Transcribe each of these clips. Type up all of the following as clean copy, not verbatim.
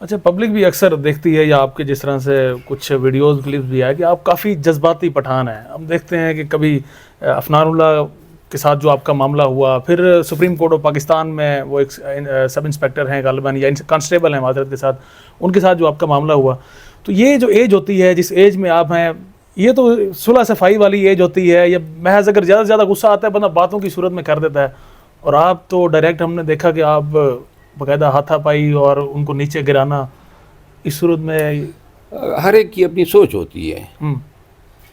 اچھا، پبلک بھی اکثر دیکھتی ہے یا آپ کے جس طرح سے کچھ ویڈیوز کلپس بھی آئے کہ آپ کافی جذباتی پٹھان ہیں. ہم دیکھتے ہیں کہ کبھی افنان اللہ کے ساتھ جو آپ کا معاملہ ہوا، پھر سپریم کورٹ آف پاکستان میں وہ ایک سب انسپیکٹر ہیں غالباً یا کانسٹیبل ہیں معذرت کے ساتھ، ان کے ساتھ جو آپ کا معاملہ ہوا، تو یہ جو ایج ہوتی ہے جس ایج میں آپ ہیں، یہ تو صلح صفائی والی ایج ہوتی ہے، یا محض اگر زیادہ سے زیادہ غصہ آتا ہے بندہ باتوں کی صورت میں کر دیتا ہے، اور آپ تو ڈائریکٹ ہم نے دیکھا کہ آپ باقاعدہ ہاتھا پائی اور ان کو نیچے گرانا، اس صورت میں ہر ایک کی اپنی سوچ ہوتی ہے.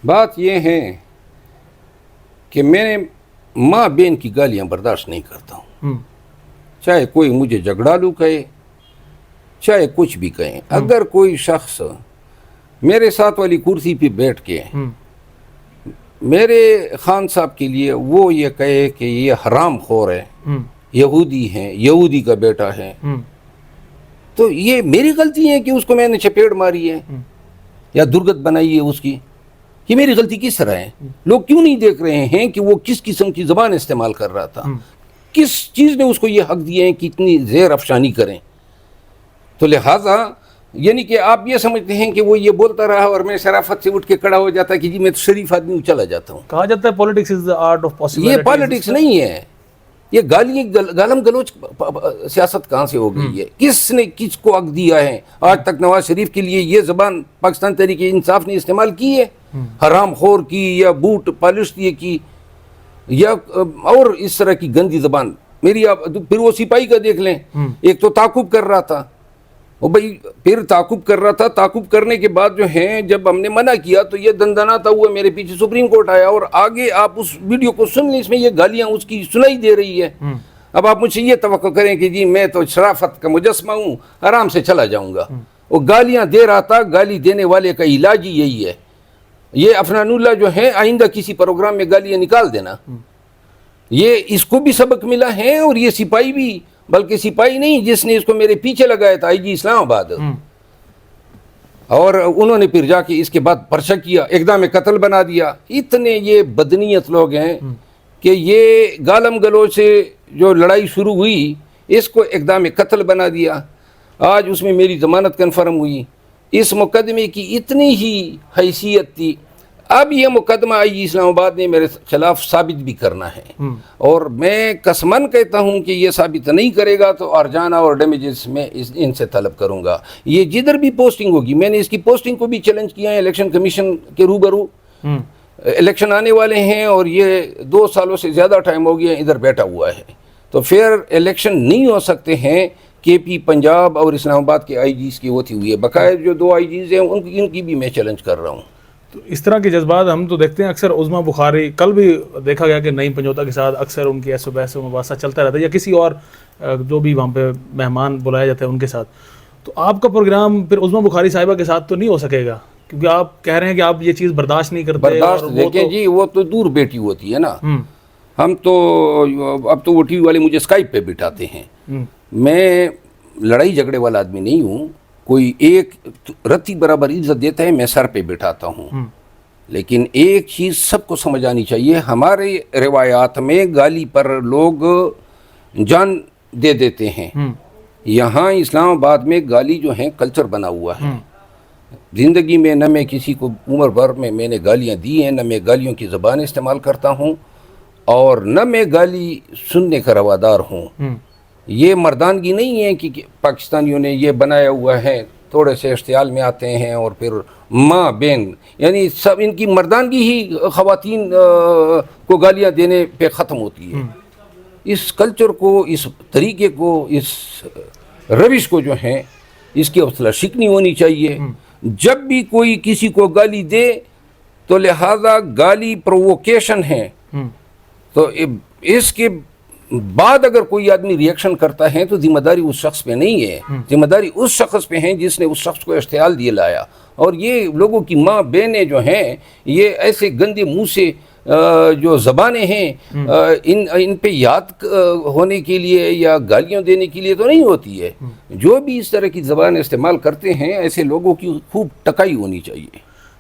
بات یہ ہے کہ میں ماں بہن کی گالیاں برداشت نہیں کرتا ہوں، چاہے کوئی مجھے جھگڑالو کہے، چاہے کچھ بھی کہیں. اگر کوئی شخص میرے ساتھ والی کرسی پہ بیٹھ کے میرے خان صاحب کے لیے وہ یہ کہے کہ یہ حرام خور ہے، یہودی ہے، یہودی کا بیٹا ہے، تو یہ میری غلطی ہے کہ اس کو میں نے چپیڑ ماری ہے یا درگت بنائی ہے اس کی. یہ میری غلطی کس طرح ہے؟ لوگ کیوں نہیں دیکھ رہے ہیں کہ وہ کس قسم کی زبان استعمال کر رہا تھا، کس چیز نے اس کو یہ حق دیے ہیں کہ اتنی زیر افشانی کریں. تو لہٰذا یعنی کہ آپ یہ سمجھتے ہیں کہ وہ یہ بولتا رہا اور میں شرافت سے اٹھ کے کھڑا ہو جاتا کہ جی میں تو شریف آدمی ہوں، چلا جاتا ہوں. کہا جاتا ہے politics is the art of possibility. یہ پالیٹکس نہیں ہے، یہ گالم گلوچ سیاست کہاں سے ہو گئی ہے؟ کس نے کس کو حق دیا ہے؟ آج تک نواز شریف کے لیے یہ زبان پاکستان تحریک انصاف نے استعمال کی ہے؟ حرام خور کی یا بوٹ پالش کی یا اور اس طرح کی گندی زبان. میری پھر وہ سپاہی کا دیکھ لیں، ایک تو تعاقب کر رہا تھا، وہ بھائی پھر تعاقب کر رہا تھا، تعاقب کرنے کے بعد جو ہے جب ہم نے منع کیا تو یہ دندناتا ہوا میرے پیچھے سپریم کورٹ آیا. اور آگے آپ اس ویڈیو کو سن لیں، اس میں یہ گالیاں اس کی سنائی دے رہی ہے. اب آپ مجھ سے یہ توقع کریں کہ جی میں تو شرافت کا مجسمہ ہوں، آرام سے چلا جاؤں گا. وہ گالیاں دے رہا تھا، گالی دینے والے کا علاج ہی یہی ہے. یہ افنان اللہ جو ہے آئندہ کسی پروگرام میں گالیاں نکال دینا. یہ اس کو بھی سبق ملا ہے، اور یہ سپاہی بھی، بلکہ سپاہی نہیں جس نے اس کو میرے پیچھے لگایا تھا، آئی جی اسلام آباد، اور انہوں نے پھر جا کے اس کے بعد پرچہ کیا، اقدام قتل بنا دیا. اتنے یہ بدنیت لوگ ہیں کہ یہ گالم گلوچ سے جو لڑائی شروع ہوئی اس کو اقدام قتل بنا دیا. آج اس میں میری ضمانت کنفرم ہوئی. اس مقدمے کی اتنی ہی حیثیت تھی. اب یہ مقدمہ آئی جی اسلام آباد نے میرے خلاف ثابت بھی کرنا ہے، اور میں قسماً کہتا ہوں کہ یہ ثابت نہیں کرے گا تو ارجانہ اور ڈیمیجز میں ان سے طلب کروں گا. یہ جدھر بھی پوسٹنگ ہوگی، میں نے اس کی پوسٹنگ کو بھی چیلنج کیا ہے الیکشن کمیشن کے روبرو. الیکشن آنے والے ہیں اور یہ 2 سالوں سے زیادہ ٹائم ہو گیا ادھر بیٹھا ہوا ہے، تو پھر الیکشن نہیں ہو سکتے ہیں. کے پی پنجاب اور اسلام آباد کے آئی جیز کی ہوتی ہوئی ہے، بقایا جو 2 آئی جیز ہیں ان کی بھی میں چیلنج کر رہا ہوں. تو اس طرح کے جذبات ہم تو دیکھتے ہیں اکثر. عظمیٰ بخاری کل بھی دیکھا گیا کہ نعیم پنجوتا کے ساتھ اکثر ان کی ایس و بحث و مباحثہ چلتا رہتا ہے، یا کسی اور جو بھی وہاں پہ مہمان بلائے جاتے ہیں ان کے ساتھ. تو آپ کا پروگرام پھر عظمیٰ بخاری صاحبہ کے ساتھ تو نہیں ہو سکے گا، کیونکہ آپ کہہ رہے ہیں کہ آپ یہ چیز برداشت نہیں کرتے. برداشت دیکھیں جی، وہ تو دور بیٹھی ہوتی ہے نا. ہم تو اب تو وہ ٹی وی والے مجھے اسکائپ پہ بٹھاتے ہیں. میں لڑائی جھگڑے والا آدمی نہیں ہوں. کوئی ایک رتی برابر عزت دیتا ہے میں سر پہ بٹھاتا ہوں. لیکن ایک چیز سب کو سمجھ آنی چاہیے، ہمارے روایات میں گالی پر لوگ جان دے دیتے ہیں. یہاں اسلام آباد میں گالی جو ہے کلچر بنا ہوا ہے. زندگی میں نہ میں کسی کو عمر بھر میں نے گالیاں دی ہیں، نہ میں گالیوں کی زبان استعمال کرتا ہوں، اور نہ میں گالی سننے کا روادار ہوں. یہ مردانگی نہیں ہے کہ پاکستانیوں نے یہ بنایا ہوا ہے، تھوڑے سے اشتعال میں آتے ہیں اور پھر ماں بہن، یعنی سب ان کی مردانگی ہی خواتین کو گالیاں دینے پہ ختم ہوتی ہے. اس کلچر کو، اس طریقے کو، اس روش کو جو ہے اس کی حوصلہ شکنی ہونی چاہیے. جب بھی کوئی کسی کو گالی دے تو لہذا گالی پرووکیشن ہے، تو اس کے بعد اگر کوئی آدمی ریئیکشن کرتا ہے تو ذمہ داری اس شخص پہ نہیں ہے، ذمہ داری اس شخص پہ ہے جس نے اس شخص کو اشتعال دیے لایا. اور یہ لوگوں کی ماں بہنیں جو ہیں یہ ایسے گندے منہ سے جو زبانیں ہیں ان پہ یاد ہونے کے لیے یا گالیاں دینے کے لیے تو نہیں ہوتی ہے. جو بھی اس طرح کی زبان استعمال کرتے ہیں ایسے لوگوں کی خوب ٹکائی ہونی چاہیے.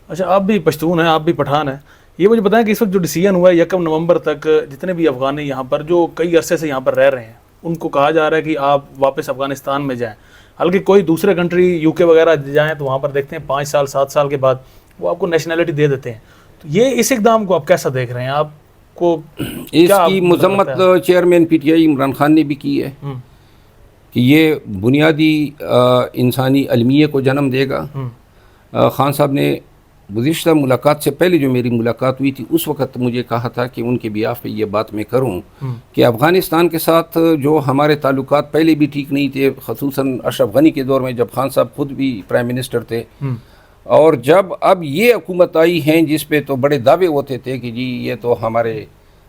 اچھا، آپ بھی پشتون ہیں، آپ بھی پٹھان ہیں. یہ مجھے بتائیں کہ اس وقت جو ڈیسیژن ہوا ہے 1 نومبر تک جتنے بھی افغان یہاں پر جو کئی عرصے سے یہاں پر رہ رہے ہیں ان کو کہا جا رہا ہے کہ آپ واپس افغانستان میں جائیں. حالانکہ کوئی دوسرے کنٹری یو کے وغیرہ جائیں تو وہاں پر دیکھتے ہیں 5 سال 7 سال کے بعد وہ آپ کو نیشنلٹی دے دیتے ہیں. تو یہ اس اقدام کو آپ کیسا دیکھ رہے ہیں؟ آپ کو اس کی مذمت chairman P T I Imran Khan نے بھی کی ہے کہ یہ بنیادی انسانی المیے کو جنم دے گا. خان صاحب نے گزشتہ ملاقات سے پہلے جو میری ملاقات ہوئی تھی اس وقت مجھے کہا تھا کہ ان کے بیاف پہ یہ بات میں کروں کہ افغانستان کے ساتھ جو ہمارے تعلقات پہلے بھی ٹھیک نہیں تھے، خصوصاً اشرف غنی کے دور میں جب خان صاحب خود بھی پرائم منسٹر تھے، اور جب اب یہ حکومت آئی ہیں جس پہ تو بڑے دعوے ہوتے تھے کہ جی یہ تو ہمارے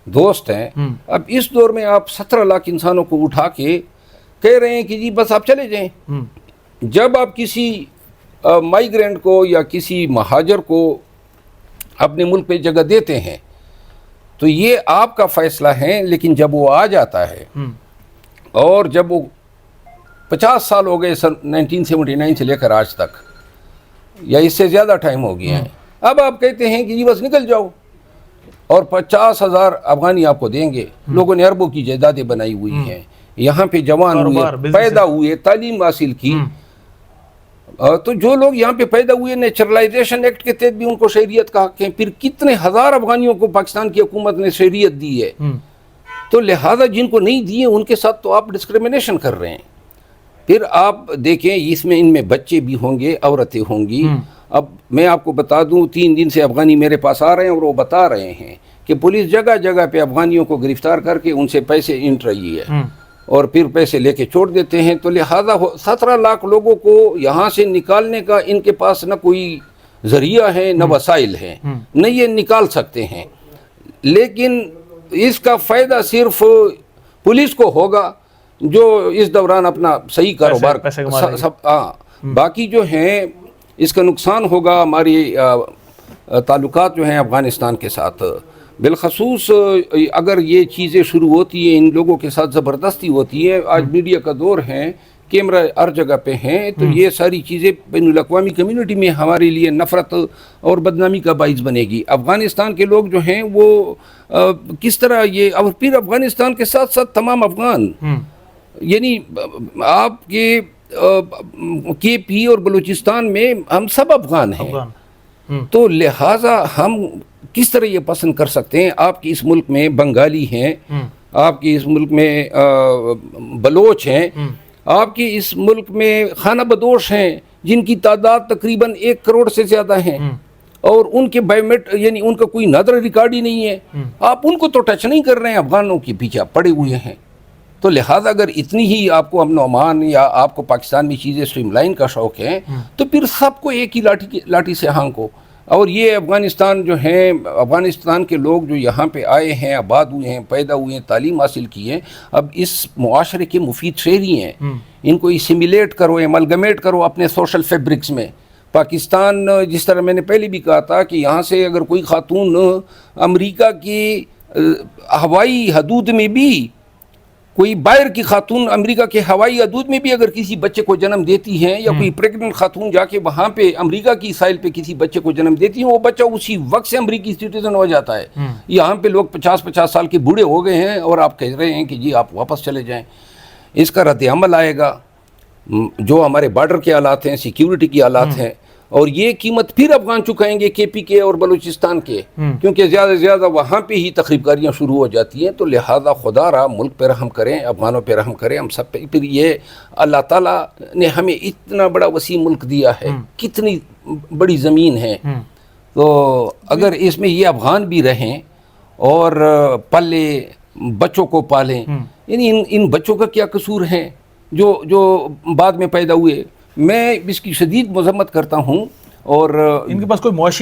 دوست ہیں، اب اس دور میں آپ 17 لاکھ انسانوں کو اٹھا کے کہہ رہے ہیں کہ جی بس آپ چلے جائیں. جب آپ کسی مائیگرینٹ کو یا کسی مہاجر کو اپنے ملک پہ جگہ دیتے ہیں تو یہ آپ کا فیصلہ ہے، لیکن جب وہ آ جاتا ہے اور جب وہ 50 سال ہو گئے سن 1979 سے لے کر آج تک یا اس سے زیادہ ٹائم ہو گیا ہے، اب آپ کہتے ہیں کہ جی بس نکل جاؤ اور 50,000 افغانی آپ کو دیں گے. لوگوں نے اربوں کی جائیدادیں بنائی ہوئی ہیں، یہاں پہ جوان ہوئے، پیدا ہوئے، تعلیم حاصل کی. تو جو لوگ یہاں پہ پیدا ہوئے نیچرلائزیشن ایکٹ کے تحت بھی ان کو شہریت کا حق ہے. پھر کتنے ہزار افغانیوں کو پاکستان کی حکومت نے شہریت دی ہے، تو لہٰذا جن کو نہیں دی ہے ان کے ساتھ تو آپ ڈسکریمنیشن کر رہے ہیں. پھر آپ دیکھیں اس میں ان میں بچے بھی ہوں گے، عورتیں ہوں گی. اب میں آپ کو بتا دوں 3 دن سے افغانی میرے پاس آ رہے ہیں اور وہ بتا رہے ہیں کہ پولیس جگہ جگہ پہ افغانیوں کو گرفتار کر کے ان سے پیسے اینٹ رہی ہے اور پھر پیسے لے کے چھوڑ دیتے ہیں. تو لہٰذا 17 لاکھ لوگوں کو یہاں سے نکالنے کا ان کے پاس نہ کوئی ذریعہ ہے نہ وسائل ہیں، نہ یہ نکال سکتے ہیں. لیکن اس کا فائدہ صرف پولیس کو ہوگا جو اس دوران اپنا صحیح کاروبار باقی جو ہیں اس کا نقصان ہوگا ہماری تعلقات جو ہیں افغانستان کے ساتھ. بالخصوص اگر یہ چیزیں شروع ہوتی ہیں، ان لوگوں کے ساتھ زبردستی ہوتی ہے، آج میڈیا کا دور ہے، کیمرہ ہر جگہ پہ ہیں، تو یہ ساری چیزیں بین الاقوامی کمیونٹی میں ہمارے لیے نفرت اور بدنامی کا باعث بنے گی. افغانستان کے لوگ جو ہیں وہ کس طرح یہ، اور پھر افغانستان کے ساتھ ساتھ تمام افغان، یعنی آپ کے پی اور بلوچستان میں ہم سب افغان ہیں. تو لہٰذا ہم کس طرح یہ پسند کر سکتے ہیں؟ آپ کے اس ملک میں بنگالی ہیں، آپ کے اس ملک میں بلوچ ہیں، آپ کے اس ملک میں خانہ بدوش ہیں جن کی تعداد تقریباً 1 کروڑ سے زیادہ ہیں، اور ان کے یعنی ان کا کوئی نادر ریکارڈ ہی نہیں ہے. آپ ان کو تو ٹچ نہیں کر رہے ہیں، افغانوں کے پیچھے پڑے ہوئے ہیں. تو لہٰذا اگر اتنی ہی آپ کو امن و امان یا آپ کو پاکستان میں چیزیں اسٹریم لائن کا شوق ہے تو پھر سب کو ایک ہی لاٹھی سے ہانکو. اور یہ افغانستان جو ہیں، افغانستان کے لوگ جو یہاں پہ آئے ہیں، آباد ہوئے ہیں، پیدا ہوئے ہیں، تعلیم حاصل کی ہے، اب اس معاشرے کے مفید شہری ہیں. ان کو اسیمیلیٹ کرو، ایملگمیٹ کرو اپنے سوشل فیبرکس میں. پاکستان جس طرح میں نے پہلے بھی کہا تھا کہ یہاں سے اگر کوئی خاتون امریکہ کی ہوائی حدود میں بھی، کوئی باہر کی خاتون امریکہ کے ہوائی حدود میں بھی اگر کسی بچے کو جنم دیتی ہیں، یا کوئی پریگننٹ خاتون جا کے وہاں پہ امریکہ کی سائل پہ کسی بچے کو جنم دیتی ہیں، وہ بچہ اسی وقت سے امریکی سٹیزن ہو جاتا ہے. یہاں پہ لوگ 50 سال کے بوڑھے ہو گئے ہیں اور آپ کہہ رہے ہیں کہ جی آپ واپس چلے جائیں. اس کا رد عمل آئے گا جو ہمارے بارڈر کے حالات ہیں، سیکیورٹی کے حالات ہیں، اور یہ قیمت پھر افغان چکائیں گے کے پی کے اور بلوچستان کے، کیونکہ زیادہ سے زیادہ وہاں پہ ہی تخریب کاریاں شروع ہو جاتی ہیں. تو لہٰذا خدا را ملک پہ رحم کریں، افغانوں پہ رحم کریں، ہم سب پہ. پھر یہ اللہ تعالیٰ نے ہمیں اتنا بڑا وسیع ملک دیا ہے، کتنی بڑی زمین ہے، تو اگر اس میں یہ افغان بھی رہیں اور پلے بچوں کو پالیں، یعنی ان بچوں کا کیا قصور ہے جو بعد میں پیدا ہوئے. میں اس کی شدید مذمت کرتا ہوں. اور ان کے پاس کوئی معاشی